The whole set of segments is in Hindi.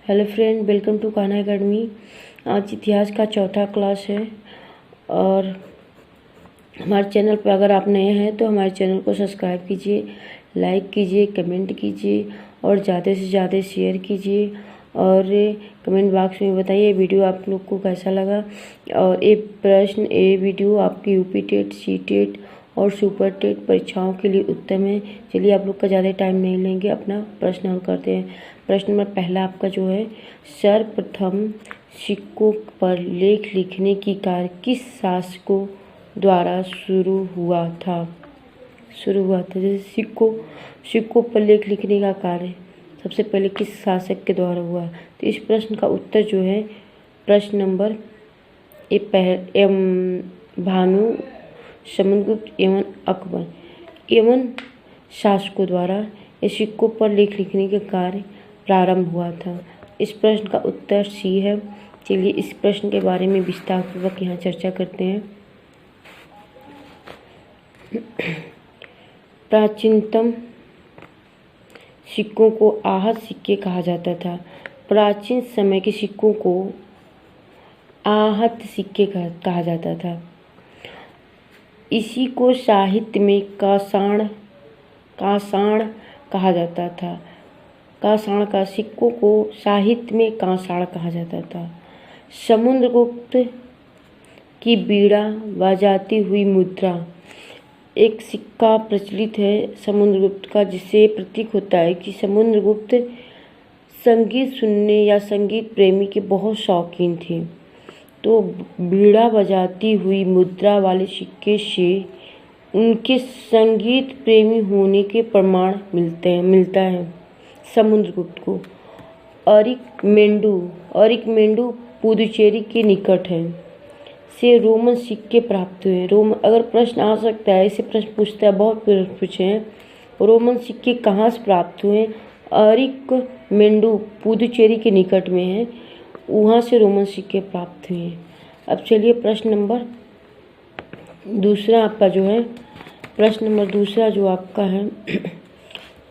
Hello friend, welcome to Kanha academy. आज इतिहास का चौथा क्लास है और हमारे चैनल पर अगर आप नए हैं तो हमारे चैनल को सब्सक्राइब कीजिए, लाइक कीजिए, कमेंट कीजिए और ज़्यादा से ज़्यादा शेयर कीजिए और कमेंट बॉक्स में बताइए वीडियो आप लोग को कैसा लगा। और ये वीडियो आपकी यूपी टेट, सी टेट और सुपर टेट परीक्षाओं के लिए उत्तम है। चलिए आप लोग का ज़्यादा टाइम नहीं लेंगे, अपना प्रश्न हल करते हैं। प्रश्न नंबर पहला आपका जो है, सर्वप्रथम सिक्कों पर लेख लिखने की कार्य किस शासकों द्वारा शुरू हुआ था। जैसे सिक्कों पर लेख लिखने का कार्य सबसे पहले किस शासक के द्वारा हुआ। तो इस प्रश्न का उत्तर जो है प्रश्न नंबर भानु, समुद्रगुप्त एवं अकबर एवं शासकों द्वारा ये सिक्कों पर लेख लिखने का कार्य प्रारंभ हुआ था। इस प्रश्न का उत्तर सी है। चलिए इस प्रश्न के बारे में विस्तार पूर्वक यहाँ चर्चा करते हैं। प्राचीनतम सिक्कों को आहत सिक्के कहा जाता था। प्राचीन समय के सिक्कों को आहत सिक्के कहा जाता था। इसी को साहित्य में काषाण कहा जाता था। काषाण का सिक्कों को साहित्य में काषाण कहा जाता था। समुद्रगुप्त की बीड़ा बजाती हुई मुद्रा, एक सिक्का प्रचलित है समुद्रगुप्त का, जिससे प्रतीक होता है कि समुद्रगुप्त संगीत सुनने या संगीत प्रेमी के बहुत शौकीन थे। तो बीड़ा बजाती हुई मुद्रा वाले सिक्के से उनके संगीत प्रेमी होने के प्रमाण मिलता है समुद्रगुप्त को। अरिकमेंडू पुदुचेरी के निकट है से रोमन सिक्के प्राप्त हुए। अगर प्रश्न आ सकता है, ऐसे प्रश्न पूछता है, बहुत प्रश्न पूछे हैं। रोमन सिक्के कहाँ से प्राप्त हुए? अरिकमेंडू पुदुचेरी के निकट में है, वहाँ से रोमन सिक्के प्राप्त हुए हैं। अब चलिए प्रश्न नंबर दूसरा आपका जो है, जो आपका है,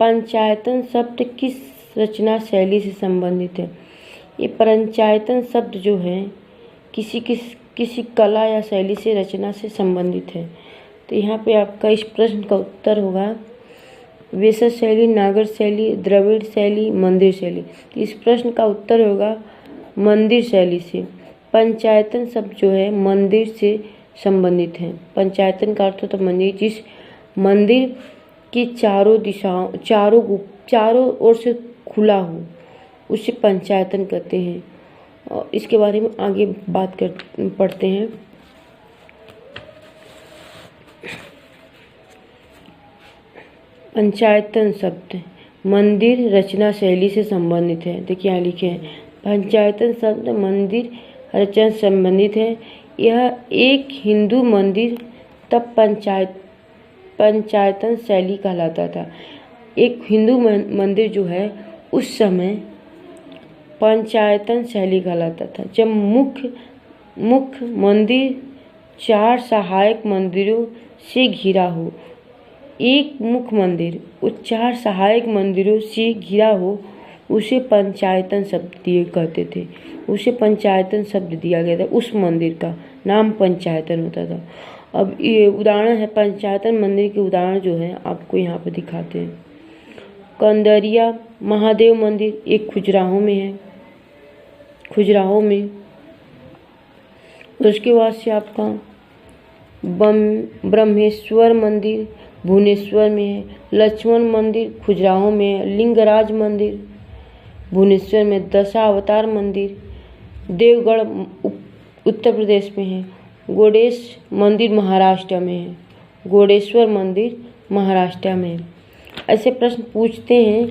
पंचायतन शब्द किस रचना शैली से संबंधित है। ये पंचायतन शब्द जो है किसी कला या शैली से, रचना से संबंधित है। तो यहाँ पे आपका इस प्रश्न का उत्तर होगा वेसर शैली, नागर शैली, द्रविड़ शैली, मंदिर शैली। तो इस प्रश्न का उत्तर होगा मंदिर शैली से। पंचायतन शब्द जो है मंदिर से संबंधित है। पंचायतन का अर्थ होता है मंदिर, जिस मंदिर की चारों ओर से खुला हो उसे पंचायतन कहते हैं। और इसके बारे में आगे पढ़ते हैं। पंचायतन शब्द मंदिर रचना शैली से संबंधित है। देखिए यहाँ लिखे हैं, पंचायतन शब्द मंदिर रचना से संबंधित है। यह एक हिंदू मंदिर तब पंचायतन शैली कहलाता था। एक हिंदू मंदिर जो है उस समय पंचायतन शैली कहलाता था। जब मुख्य मंदिर 4 सहायक मंदिरों से घिरा हो, एक मुख्य मंदिर उस 4 सहायक मंदिरों से घिरा हो, उसे पंचायतन शब्द दिया गया था। उस मंदिर का नाम पंचायतन होता था। अब ये उदाहरण है, पंचायतन मंदिर के उदाहरण जो है आपको यहाँ पर दिखाते हैं। कंदरिया महादेव मंदिर एक खजुराहो में। उसके बाद से आपका ब्रह्मेश्वर मंदिर भुवनेश्वर में है। लक्ष्मण मंदिर खजुराहो में है। लिंगराज मंदिर भुवनेश्वर में। दशावतार मंदिर देवगढ़ उत्तर प्रदेश में है। गोडेश मंदिर महाराष्ट्र में है। गोडेश्वर मंदिर महाराष्ट्र में है। ऐसे प्रश्न पूछते हैं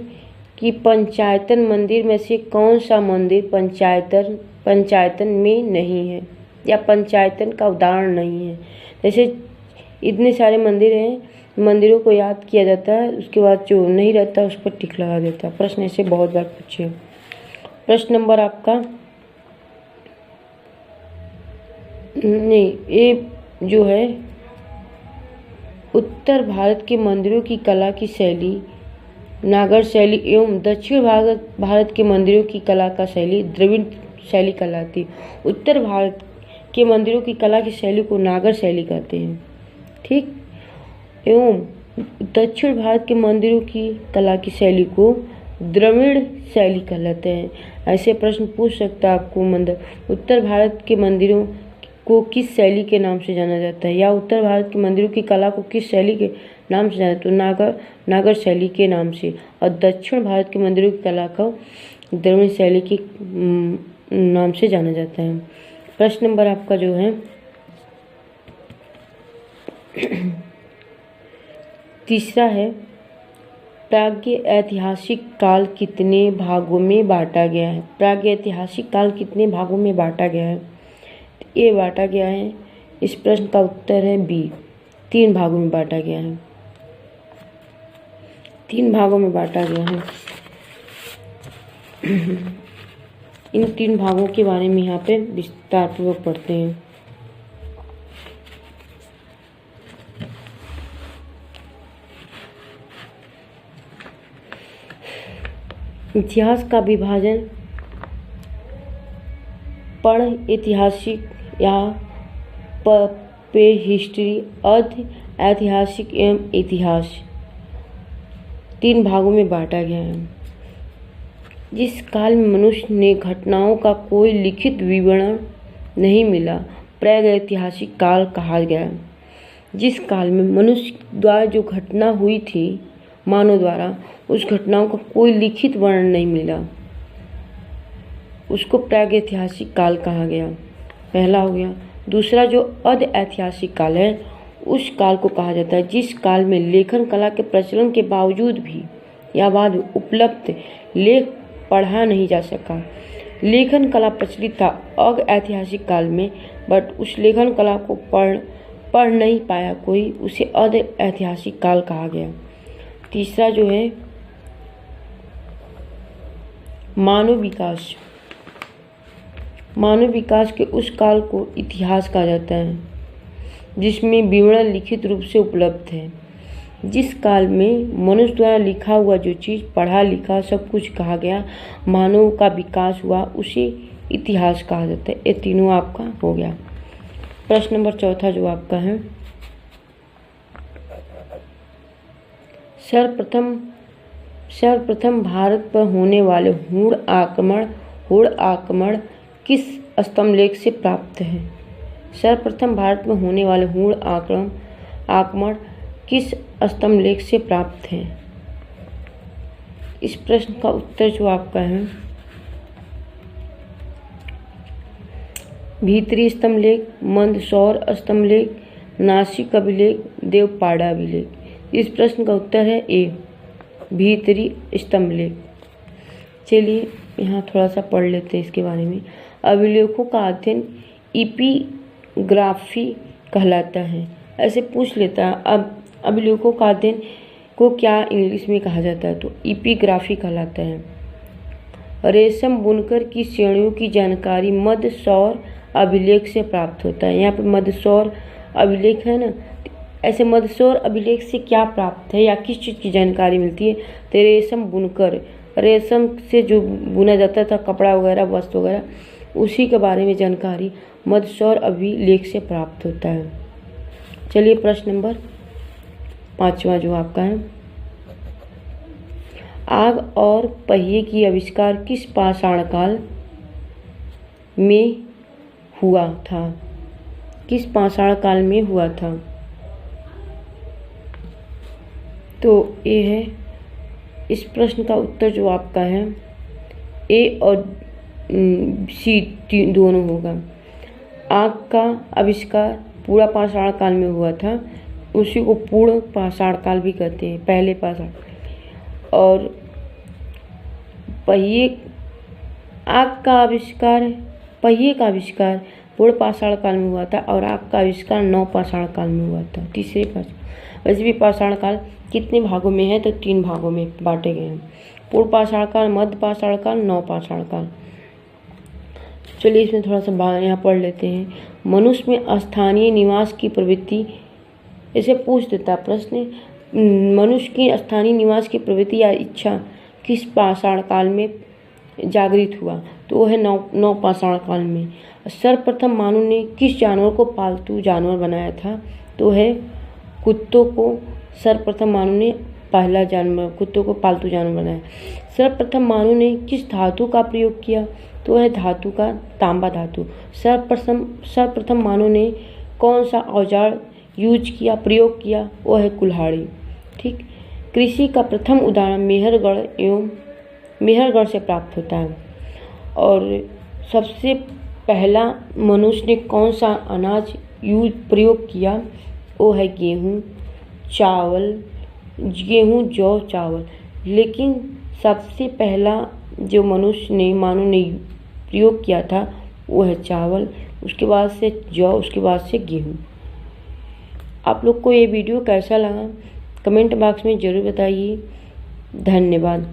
कि पंचायतन मंदिर में से कौन सा मंदिर पंचायतन में नहीं है या पंचायतन का उदाहरण नहीं है। जैसे इतने सारे मंदिर हैं, मंदिरों को याद किया जाता है, उसके बाद जो नहीं रहता उस पर टिक लगा देता है। प्रश्न ऐसे बहुत बार पूछे। प्रश्न नंबर आपका ये जो है उत्तर भारत के मंदिरों की कला की शैली नागर शैली एवं दक्षिण भारत के मंदिरों की कला का शैली द्रविड़ शैली कहलाती है। उत्तर भारत के मंदिरों की कला की शैली को नागर शैली कहते हैं। ठीक, एवं दक्षिण भारत के मंदिरों की कला की शैली को द्रविड़ शैली कहलाते हैं। ऐसे प्रश्न पूछ सकता है आपको, उत्तर भारत के मंदिरों को किस शैली के नाम से जाना जाता है, या उत्तर भारत के मंदिरों की कला को किस शैली के नाम से जाना जाता है, तो नागर शैली के नाम से, और दक्षिण भारत के मंदिरों की कला को द्रविड़ शैली के नाम से जाना जाता है। प्रश्न नंबर आपका जो है तीसरा है, प्रागैतिहासिक काल कितने भागों में बांटा गया है। प्रागैतिहासिक काल कितने भागों में बांटा गया है, ये बांटा गया है, इस प्रश्न का उत्तर है बी, 3 भागों में बांटा गया है। 3 भागों में बांटा गया है। इन 3 भागों के बारे में यहाँ पे विस्तार पूर्वक पढ़ते हैं। इतिहास का विभाजन पढ़ ऐतिहासिक या हिस्ट्री, अर्ध ऐतिहासिक एवं इतिहास 3 भागों में बांटा गया है। जिस काल में मनुष्य ने घटनाओं का कोई लिखित विवरण नहीं मिला, प्रागैतिहासिक काल कहा गया। जिस काल में मनुष्य द्वारा जो घटना हुई थी, मानव द्वारा, उस घटनाओं का कोई लिखित वर्णन नहीं मिला, उसको प्रागैतिहासिक काल कहा गया। पहला हो गया। दूसरा जो अर्ध ऐतिहासिक काल है, उस काल को कहा जाता है जिस काल में लेखन कला के प्रचलन के बावजूद भी या बाद उपलब्ध लेख पढ़ा नहीं जा सका। लेखन कला प्रचलित था अर्ध ऐतिहासिक काल में, बट उस लेखन कला को पढ़ नहीं पाया कोई, उसे अर्ध ऐतिहासिक काल कहा गया। तीसरा जो है मानव विकास। मानव विकास के उस काल को इतिहास कहा जाता है जिसमें विवरण लिखित रूप से उपलब्ध है। जिस काल में मनुष्य द्वारा लिखा हुआ जो चीज़ पढ़ा लिखा सब कुछ कहा गया, मानव का विकास हुआ, उसे इतिहास कहा जाता है। ये तीनों आपका हो गया। प्रश्न नंबर चौथा जो आपका है, सर्वप्रथम भारत पर होने वाले हुण आक्रमण किस स्तंभलेख से प्राप्त है। सर्वप्रथम भारत में होने वाले हुण आक्रमण किस स्तंभलेख से प्राप्त है। इस प्रश्न का उत्तर जो आपका है भीतरी स्तंभलेख, मंदसौर स्तंभलेख, नासिक अभिलेख, देवपाड़ा अभिलेख। इस प्रश्न का उत्तर है ए, भीतरी स्तंभलेख। चलिए यहाँ थोड़ा सा पढ़ लेते हैं इसके बारे में। अभिलेखों का अध्ययन एपिग्राफी कहलाता है। ऐसे पूछ लेता है, अब अभिलेखों का अध्ययन को क्या इंग्लिश में कहा जाता है, तो एपिग्राफी कहलाता है। रेशम बुनकर की श्रेणियों की जानकारी मंदसौर अभिलेख से प्राप्त होता है। यहाँ पे मंदसौर अभिलेख है ना, ऐसे मंदसौर अभिलेख से क्या प्राप्त है या किस चीज़ की जानकारी मिलती है, तो रेशम बुनकर, रेशम से जो बुना जाता था कपड़ा वगैरह, वस्त्र वगैरह, उसी के बारे में जानकारी मंदसौर अभिलेख से प्राप्त होता है। चलिए प्रश्न नंबर 5वां जो आपका है, आग और पहिए की आविष्कार किस पाषाण काल में हुआ था। किस पाषाण काल में हुआ था, तो ये है। इस प्रश्न का उत्तर जो आपका है ए और सी दोनों होगा। आग का आविष्कार पूरा पाषाण काल में हुआ था, उसी को पूर्ण पाषाण काल भी कहते हैं, पहले पाषाण। और पहिए आग का आविष्कार, पहिए का आविष्कार पूर्ण पाषाण काल में हुआ था, और आग का आविष्कार नव पाषाण काल में हुआ था, तीसरे पाषाण। वैसे भी पाषाण काल कितने भागों में है, तो 3 भागों में बांटे गए हैं, पूर्व पाषाण काल, मध्य पाषाण काल, नव पाषाण काल। चलिए इसमें थोड़ा सा यहाँ पढ़ लेते हैं। मनुष्य में स्थानीय निवास की प्रवृत्ति, इसे पूछ देता प्रश्न, मनुष्य की स्थानीय निवास की प्रवृत्ति या इच्छा किस पाषाण काल में जागृत हुआ? तो वो है नव पाषाण काल में। सर्वप्रथम मानव ने किस जानवर को पालतू जानवर बनाया था? तो है कुत्तों को। सर्वप्रथम मानव ने पहला जानवर कुत्तों को पालतू जानवर बनाया। सर्वप्रथम मानव ने किस धातु का प्रयोग किया? तो है धातु का तांबा धातु। सर्वप्रथम मानव ने कौन सा औजार यूज किया प्रयोग किया? वो है कुल्हाड़ी। ठीक। कृषि का प्रथम उदाहरण मेहरगढ़ से प्राप्त होता है। और सबसे पहला मनुष्य ने कौन सा अनाज प्रयोग किया? वो है गेहूँ, जौ, चावल। लेकिन सबसे पहला जो मानव ने प्रयोग किया था वो है चावल, उसके बाद से जौ, उसके बाद से गेहूँ। आप लोग को ये वीडियो कैसा लगा कमेंट बॉक्स में ज़रूर बताइए। धन्यवाद।